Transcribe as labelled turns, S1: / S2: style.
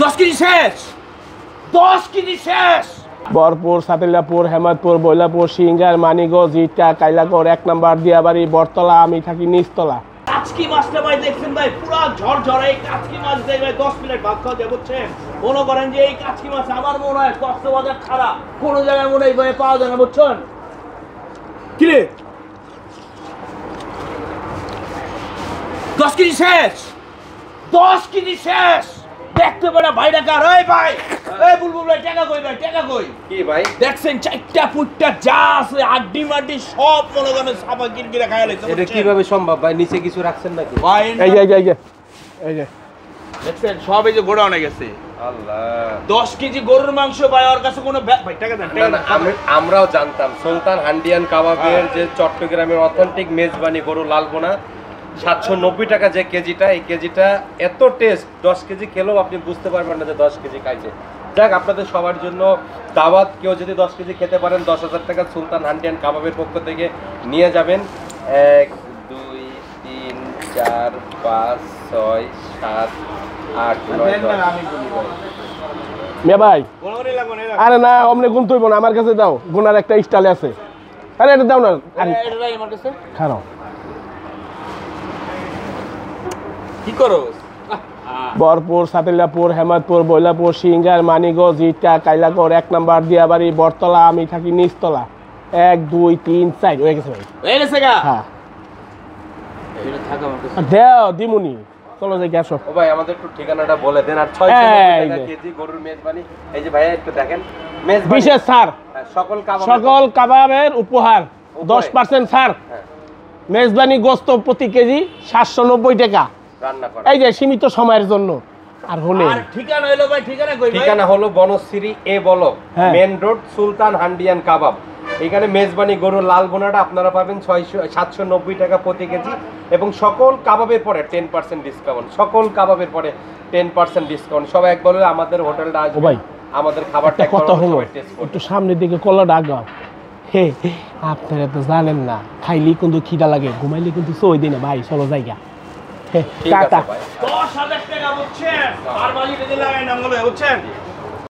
S1: 10 KG শেষ, 10 KG শেষ।
S2: বরপুর, সাতিলাপুর, Hemadpur, Boilapur, singer, Maniganj, ইটা, কাইলাগড়, 1 number Diabari, বটতলা, আমি থাকি নিচতলা।
S1: কাচকি মাছটা ভাই দেখছেন ভাই, পুরা ঝরঝরা এই কাচকি মাছ দেয় ভাই। 10 প্লেট ভাত খাওয়া যায় বুঝছেন। মনে করেন যে এই কাচকি মাছ আমার মনে হয় কক্সবাজার ছাড়া কোনো জায়গায় মনে হয় পাওয়া যায় না বুঝছেন। কিরে 10 কেজি শেষ, 10 কেজি শেষ। দেখতে পারে ভাই ডাকার, এই ভাই, এই বুলবুল ভাই টাকা কই ভাই, টাকা কই?
S3: কি ভাই
S1: দেখছেন চারটা ফুটটা যা আছে আড্ডি মাড্ডি সব মনে করেন সাপা কিরকিরা খাইয়া লাইছে।
S3: এটা কিভাবে সম্ভব ভাই? নিচে কিছু রাখছেন নাকি
S1: ভাই?
S2: এই যে
S1: দেখছেন সব এই যে গোড়া অনেক গেছে।
S3: আল্লাহ,
S1: 10 কেজি গরুর মাংস ভাই, ওর কাছে কোনো ভাই টাকা দেন।
S3: না না, আমরাও জানতাম সুলতান হান্ডিয়ান কাবাবের যে চট্টগ্রামের অথেন্টিক মেজবানি গরু লালবোনা 790 টাকা যে কেজিটা, এই কেজিটা এত টেস্ট, 10 কেজি খেলেও আপনি বুঝতে পারবেন না যে 10 কেজি খাইছে। যাক, আপনাদের সবার জন্য দাওয়াত, কেউ যদি 10 কেজি খেতে পারেন 10,000 টাকা সুলতান হান্ডিয়ান কাবাবের পক্ষ থেকে নিয়ে যাবেন। 1 2 3 4 5 6 7 8 9
S2: মিয়া ভাই,
S1: গোনাগুনি লাগবে না।
S2: আরে না অমনে গুনতে হইব না, আমার কাছে দাও, গুনার একটা স্টাইল আছে। আরে এটা দাও না,
S1: এটা ভাই আমার কাছে
S2: খারাপ।
S1: কি করো?
S2: বরপুর, সাতিলাপুর, হেমাদপুর, বৈলাপুর, সিঙ্গার, মানিগঞ্জ, ইটা, কাইলাগড়, 1 নাম্বার দিয়াবাড়ি, বটতলা, আমি থাকি নিচতলা। 1 2 3 4 হয়ে গেছে ভাই।
S1: হয়ে গেছে গা?
S2: হ্যাঁ
S1: এটা থাকা আমার কাছে।
S2: দেও দিমুনি, চলো যাই আসো।
S3: ও ভাই, আমাদের একটু ঠিকানাটা বলে দেন। আর 690 টাকা কেজি গরুর মেজবানি। এই যে ভাইয়া একটু দেখেন মেজবানি,
S2: বিশেষ ছাড়, সকল কাবাবের উপহার 10% ছাড়। মেজবানি গোস্ত প্রতি কেজি 790 টাকা
S3: রান্না করা।
S2: এই যে সীমিত সময়ের জন্য। আর হলে
S1: আর ঠিকানা হলো ভাই, ঠিকানা কই ভাই?
S3: ঠিকানা হলো বনশ্রী এ ব্লক,
S2: হ্যাঁ।
S3: মেন রোড, সুলতান হান্ডিয়ান কাবাব। এখানে মেজবানি গরুর লাল বোনাটা আপনারা পাবেন 790 টাকা প্রতি কেজি, এবং সকল কাবাবের পরে 10% ডিসকাউন্ট। সকল কাবাবের পরে 10% ডিসকাউন্ট। সবাই একবার হলে আমাদের হোটেলটা আসবে
S2: ভাই,
S3: আমাদের খাবারটা
S2: কত হলো
S3: টেস্ট করতে।
S2: একটু সামনের দিকে কলাটা আগাও। হে আপনারা তো জানেন না, খাইলেই কিন্তু খিদা লাগে, ঘুমাইলে কিন্তু সই দিই না ভাই। চলো জায়গা
S3: ঠিক আছে ভাই।
S1: 10,000 টাকা বুঝছেন, আর বালি বেঁধে লাগাই না বলে বুঝছেন।